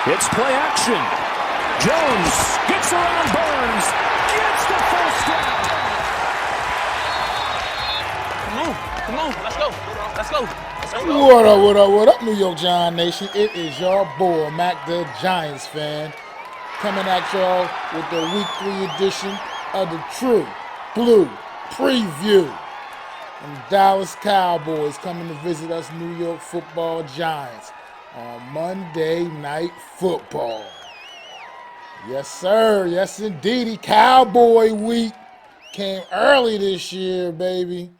It's play action. Jones gets around Burns, gets the first down. Come on, let's go. What up, New York Giant Nation? It is your boy, MacDaGiantsFan, coming at y'all with the Week 3 edition of the True Blue Prevue. And Dallas Cowboys coming to visit us New York Football Giants on Monday Night Football. Yes, sir. Yes, indeedy. Cowboy Week came early this year, baby.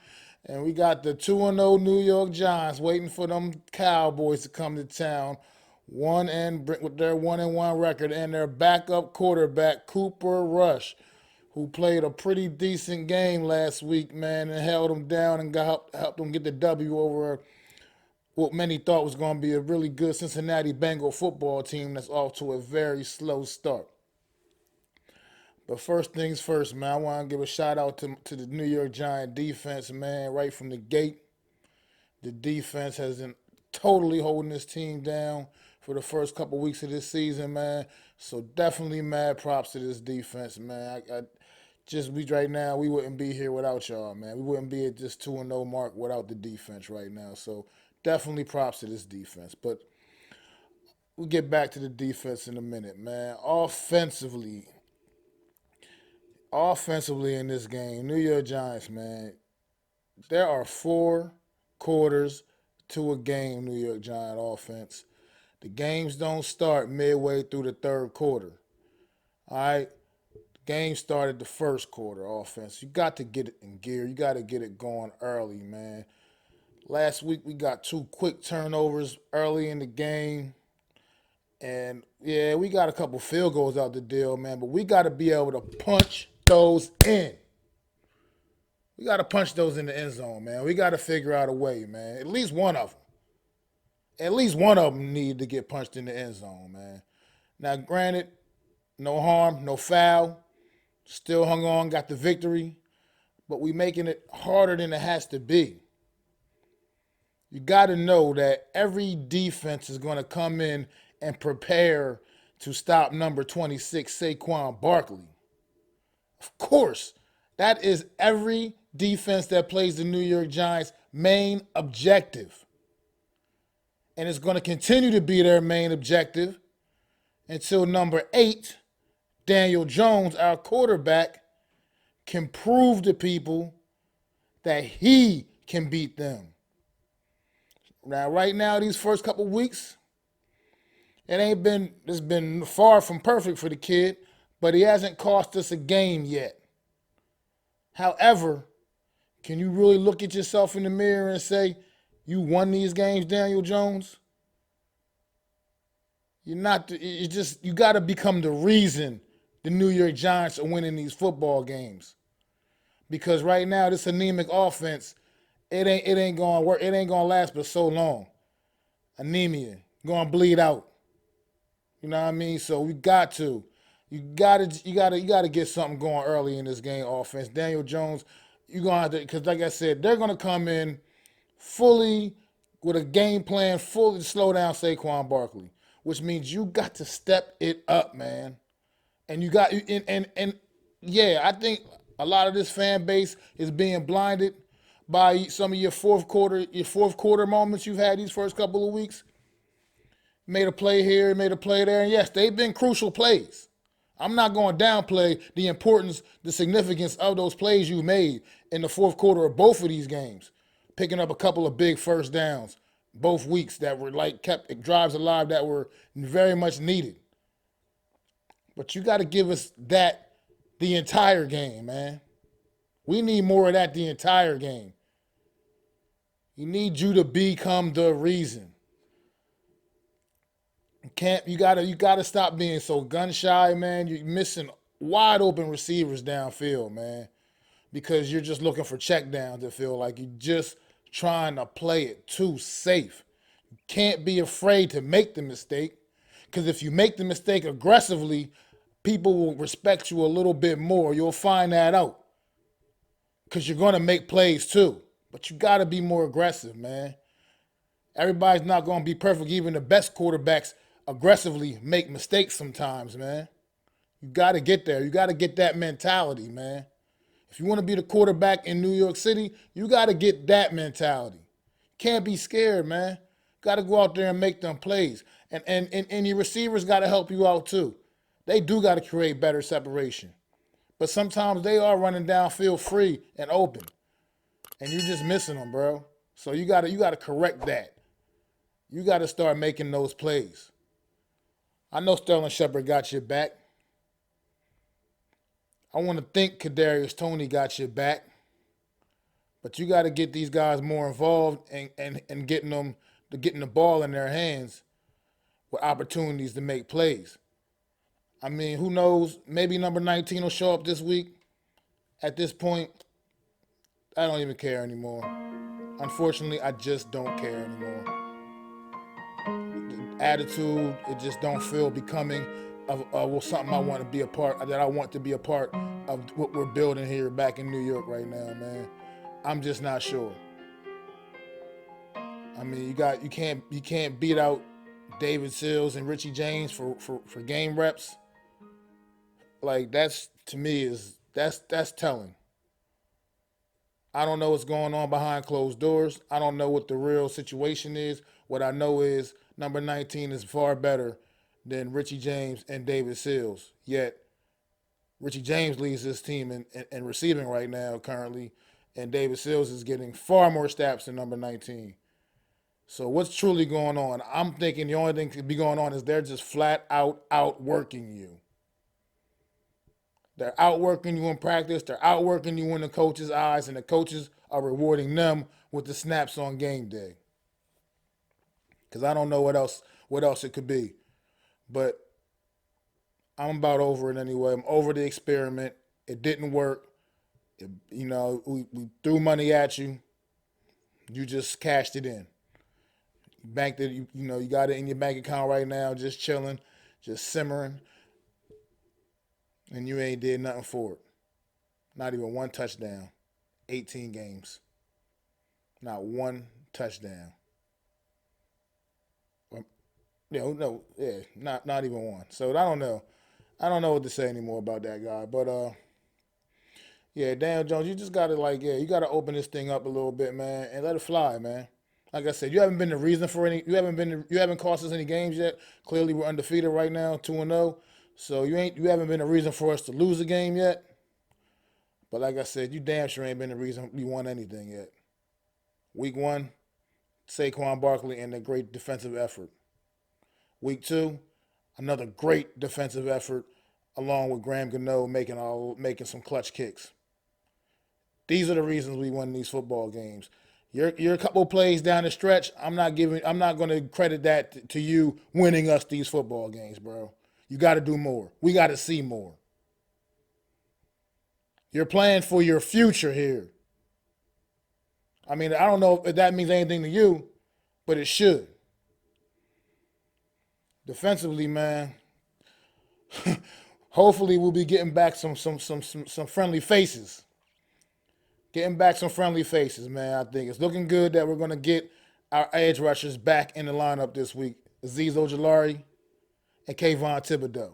And we got the 2-0 New York Giants waiting for them Cowboys to come to town with their 1-1 record and their backup quarterback, Cooper Rush, who played a pretty decent game last week, man, and held them down and helped them get the W over what many thought was going to be a really good Cincinnati Bengal football team that's off to a very slow start. But first things first, man, I want to give a shout out to the New York Giant defense, man, right from the gate. The defense has been totally holding this team down for the first couple weeks of this season, man. So definitely mad props to this defense, man. Right now, we wouldn't be here without y'all, man. We wouldn't be at this 2-0 mark without the defense right now. So definitely props to this defense. But we'll get back to the defense in a minute, man. Offensively in this game, New York Giants, man, there are 4 quarters to a game, New York Giant offense. The games don't start midway through the third quarter. All right? The game started the first quarter offense. You got to get it in gear. You got to get it going early, man. Last week we got 2 quick turnovers early in the game. And, yeah, we got a couple field goals out the deal, man. But we got to be able to punch those in. We got to punch those in the end zone, man. We got to figure out a way, man. At least one of them need to get punched in the end zone, man. Now, granted, no harm, no foul. Still hung on, got the victory. But we making it harder than it has to be. You got to know that every defense is going to come in and prepare to stop number 26, Saquon Barkley. Of course, that is every defense that plays the New York Giants' main objective. And it's going to continue to be their main objective until number 8, Daniel Jones, our quarterback, can prove to people that he can beat them. Now, right now, these first couple weeks, it's been far from perfect for the kid, but he hasn't cost us a game yet. However, can you really look at yourself in the mirror and say, you won these games, Daniel Jones? You got to become the reason the New York Giants are winning these football games. Because right now, this anemic offense, it ain't going to work. It ain't going to last but so long. Anemia, going to bleed out. You know what I mean? So you got to get something going early in this game offense. Daniel Jones, you're going to have to, because like I said, they're going to come in fully with a game plan fully to slow down Saquon Barkley, which means you got to step it up, man. And I think a lot of this fan base is being blinded by some of your fourth quarter moments you've had these first couple of weeks. Made a play here, made a play there, and yes, they've been crucial plays. I'm not going to downplay the importance, the significance of those plays you made in the fourth quarter of both of these games, picking up a couple of big first downs both weeks that were kept drives alive that were very much needed. But you got to give us that the entire game, man. We need more of that the entire game. We need you to become the reason. You gotta stop being so gun shy, man. You're missing wide open receivers downfield, man, because you're just looking for check downs. It feel like you're just trying to play it too safe. You can't be afraid to make the mistake, because if you make the mistake aggressively, people will respect you a little bit more. You'll find that out, because you're going to make plays too. But you got to be more aggressive, man. Everybody's not going to be perfect. Even the best quarterbacks aggressively make mistakes sometimes, man. You got to get there. You got to get that mentality, man. If you want to be the quarterback in New York City, you got to get that mentality. Can't be scared, man. Got to go out there and make them plays. And your receivers got to help you out too. They do got to create better separation. But sometimes they are running downfield free and open. And you're just missing them, bro. So you gotta correct that. You gotta start making those plays. I know Sterling Shepard got your back. I want to think Kadarius Toney got your back. But you got to get these guys more involved and getting the ball in their hands with opportunities to make plays. I mean, who knows? Maybe number 19 will show up this week. At this point, I don't even care anymore. Unfortunately, I just don't care anymore. The attitude, it just don't feel becoming of something I want to be a part of, that I want to be a part of what we're building here back in New York right now, man. I'm just not sure. I mean, you can't beat out David Sills and Richie James for game reps. Like, that's, to me, that's telling. I don't know what's going on behind closed doors. I don't know what the real situation is. What I know is number 19 is far better than Richie James and David Sills. Yet Richie James leads this team in receiving right now currently, and David Sills is getting far more snaps than number 19. So what's truly going on? I'm thinking the only thing that could be going on is they're just flat out outworking you. They're outworking you in practice. They're outworking you in the coach's eyes, and the coaches are rewarding them with the snaps on game day. Because I don't know what else it could be. But I'm about over it anyway. I'm over the experiment. It didn't work. We threw money at you. You just cashed it in. You banked it. You got it in your bank account right now, just chilling, just simmering. And you ain't did nothing for it. Not even one touchdown. 18 games. Not one touchdown. Not even one. So I don't know. I don't know what to say anymore about that guy. But Daniel Jones, you just gotta you gotta open this thing up a little bit, man, and let it fly, man. Like I said, you haven't been the reason for any. You haven't cost us any games yet. Clearly, we're undefeated right now, 2-0. So you haven't been a reason for us to lose a game yet. But like I said, you damn sure ain't been the reason we won anything yet. Week 1, Saquon Barkley and a great defensive effort. Week 2, another great defensive effort, along with Graham Gano making some clutch kicks. These are the reasons we won these football games. You're a couple plays down the stretch. I'm not going to credit that to you winning us these football games, bro. You got to do more. We got to see more. You're playing for your future here. I mean, I don't know if that means anything to you, but it should. Defensively, man, hopefully we'll be getting back some friendly faces. Getting back some friendly faces, man. I think it's looking good that we're going to get our edge rushers back in the lineup this week. Azeez Ojulari and Kayvon Thibodeau,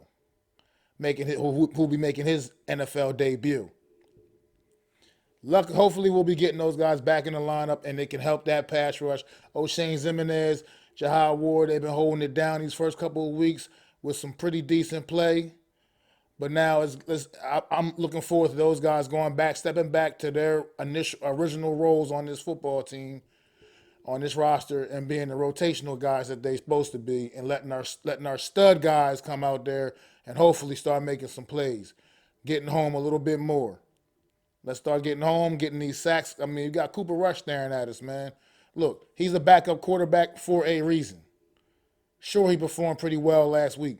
who'll be making his NFL debut. Hopefully we'll be getting those guys back in the lineup, and they can help that pass rush. O'Shane Ximines, Jahad Ward, they've been holding it down these first couple of weeks with some pretty decent play. But now I'm looking forward to those guys stepping back to their original roles on this football team, on this roster, and being the rotational guys that they're supposed to be, and letting our stud guys come out there and hopefully start making some plays, getting home a little bit more. Let's start getting home, getting these sacks. I mean, you got Cooper Rush staring at us, man. Look, he's a backup quarterback for a reason. Sure, he performed pretty well last week.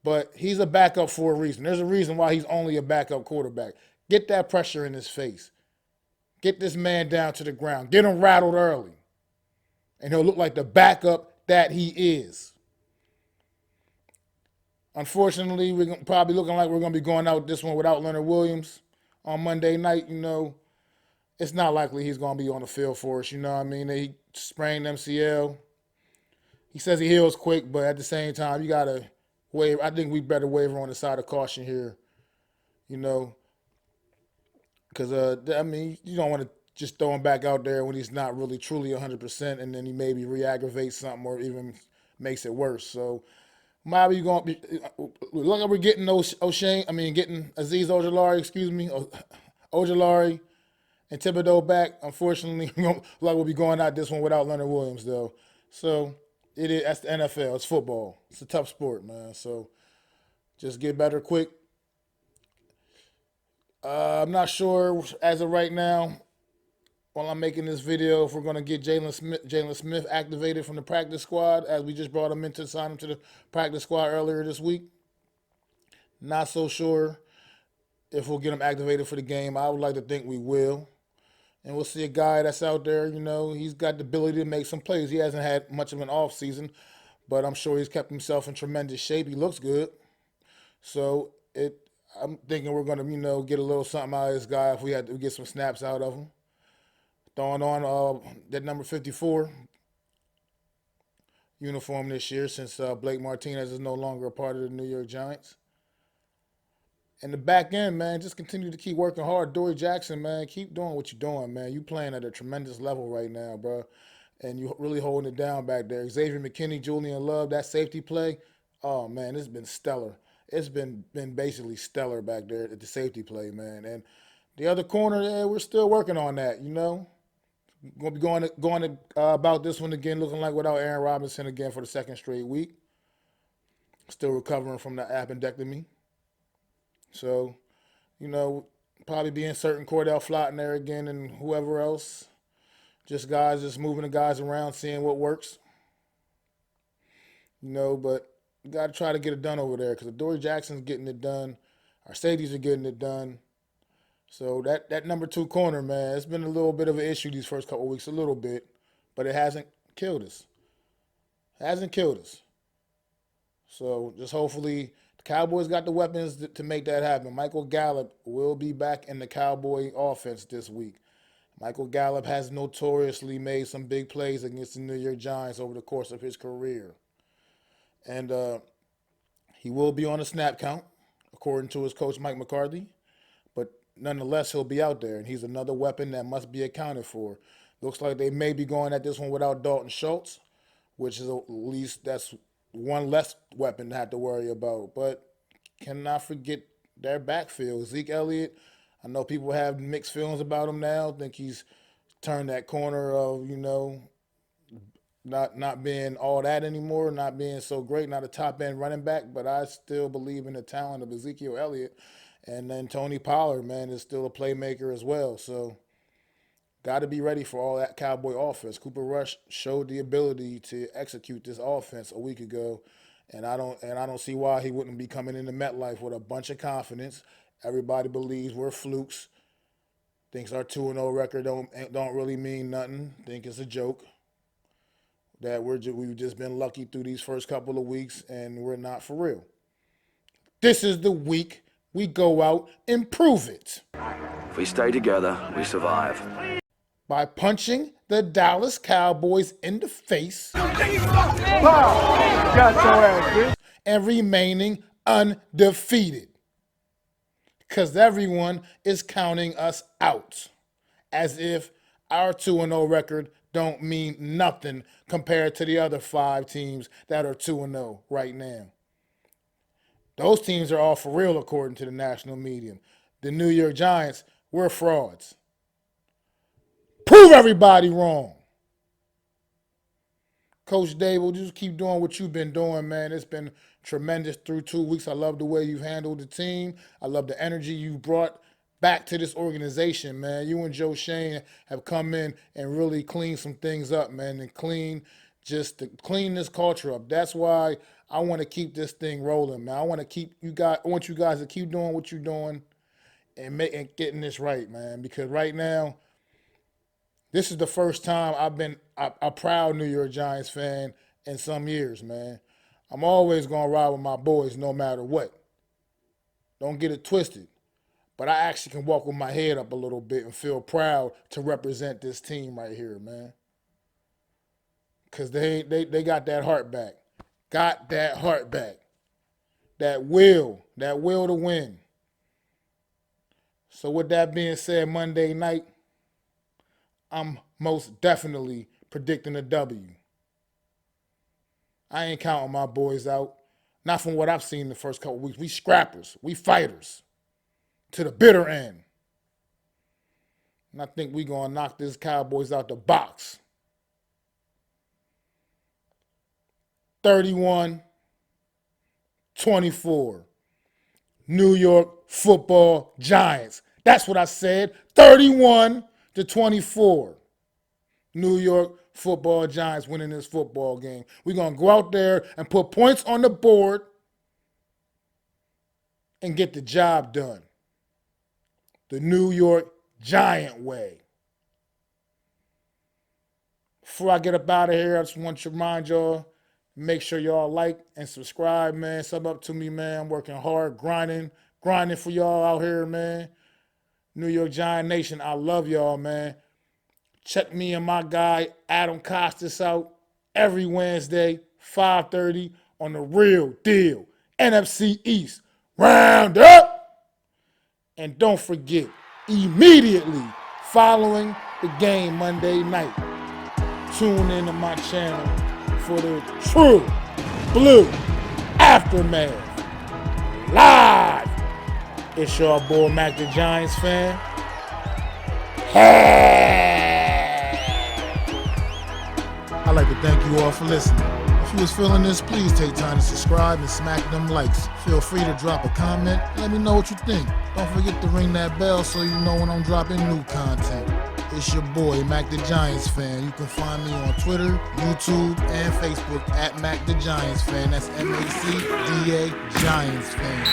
But he's a backup for a reason. There's a reason why he's only a backup quarterback. Get that pressure in his face. Get this man down to the ground. Get him rattled early. And he'll look like the backup that he is. Unfortunately, we're probably looking like we're going to be going out this one without Leonard Williams on Monday night. It's not likely he's going to be on the field for us. You know what I mean? He sprained MCL. He says he heals quick, but at the same time, you got to waiver. I think we better waver on the side of caution here, you know, because, I mean, you don't want to just throw him back out there when he's not really truly 100%, and then he maybe re-aggravates something or even makes it worse. So, maybe you going to be, look like we're getting getting Aziz Ojulari and Thibodeau back. Unfortunately, like we'll be going out this one without Leonard Williams, though. So, that's the NFL. It's football. It's a tough sport, man. So, just get better quick. I'm not sure as of right now, while I'm making this video, if we're going to get Jalen Smith activated from the practice squad, as we just brought him in to sign him to the practice squad earlier this week. Not so sure if we'll get him activated for the game. I would like to think we will. And we'll see a guy that's out there, you know, he's got the ability to make some plays. He hasn't had much of an off season, but I'm sure he's kept himself in tremendous shape. He looks good. So I'm thinking we're going to, you know, get a little something out of this guy if we had to get some snaps out of him. Throwing on that number 54 uniform this year since Blake Martinez is no longer a part of the New York Giants. And the back end, man, just continue to keep working hard. Dory Jackson, man, keep doing what you're doing, man. You playing at a tremendous level right now, bro. And you really holding it down back there. Xavier McKinney, Julian Love, that safety play, oh, man, it's been stellar. It's been basically stellar back there at the safety play, man. And the other corner, we're still working on that, you know. Going to be going about this one again, looking like without Aaron Robinson again for the second straight week. Still recovering from the appendectomy. So, you know, probably be inserting Cordell Flott there again and whoever else. Just moving the guys around, seeing what works. You know, but you got to try to get it done over there because Dory Jackson's getting it done. Our safeties are getting it done. So that number 2 corner, man, it's been a little bit of an issue these first couple of weeks, a little bit, but it hasn't killed us. So just hopefully the Cowboys got the weapons to make that happen. Michael Gallup will be back in the Cowboy offense this week. Michael Gallup has notoriously made some big plays against the New York Giants over the course of his career. And he will be on a snap count, according to his coach, Mike McCarthy. But nonetheless, he'll be out there, and he's another weapon that must be accounted for. Looks like they may be going at this one without Dalton Schultz, which is at least that's one less weapon to have to worry about. But cannot forget their backfield. Zeke Elliott, I know people have mixed feelings about him now. I think he's turned that corner of, you know, not being all that anymore, not being so great, not a top-end running back, but I still believe in the talent of Ezekiel Elliott. And then Tony Pollard, man, is still a playmaker as well. So got to be ready for all that Cowboy offense. Cooper Rush showed the ability to execute this offense a week ago, and I don't see why he wouldn't be coming into MetLife with a bunch of confidence. Everybody believes we're flukes. Thinks our 2-0 record don't really mean nothing. Think it's a joke. That we've just been lucky through these first couple of weeks, and we're not for real. This is the week we go out and prove it. If we stay together, we survive. By punching the Dallas Cowboys in the face and remaining undefeated. Because everyone is counting us out as if our 2-0 record don't mean nothing compared to the other 5 teams that are 2-0 right now. Those teams are all for real according to the national media. The New York Giants, we're frauds. Prove everybody wrong. Coach Dable, just keep doing what you've been doing, man. It's been tremendous through 2 weeks. I love the way you've handled the team. I love the energy you brought back to this organization, man. You and Joe Shane have come in and really cleaned some things up, man, and clean this culture up. That's why I want to keep this thing rolling, man. I want you guys to keep doing what you're doing and getting this right, man. Because right now, this is the first time I've been a proud New York Giants fan in some years, man. I'm always going to ride with my boys no matter what. Don't get it twisted. But I actually can walk with my head up a little bit and feel proud to represent this team right here, man. because they got that heart back. Got that heart back. That will to win. So with that being said, Monday night, I'm most definitely predicting a W. I ain't counting my boys out. Not from what I've seen the first couple weeks. We scrappers. We fighters. To the bitter end. And I think we going to knock this Cowboys out the box. 31-24. New York Football Giants. That's what I said. 31-24. New York Football Giants winning this football game. We're going to go out there and put points on the board and get the job done. The New York Giant way. Before I get up out of here, I just want to remind y'all, make sure y'all like and subscribe, man. Sub up to me, man. I'm working hard, grinding for y'all out here, man. New York Giant Nation, I love y'all, man. Check me and my guy, Adam Costas, out every Wednesday, 5:30 on The Real Deal. NFC East. Round up! And don't forget, immediately following the game Monday night, tune into my channel for the True Blue Aftermath. Live! It's your boy, MacDaGiantsFan. I'd like to thank you all for listening. If you was feeling this, please take time to subscribe and smack them likes. Feel free to drop a comment. Let me know what you think. Don't forget to ring that bell so you know when I'm dropping new content. It's your boy, MacDaGiantsFan. You can find me on Twitter, YouTube, and Facebook at MacDaGiantsFan. That's MacDa Giants Fan.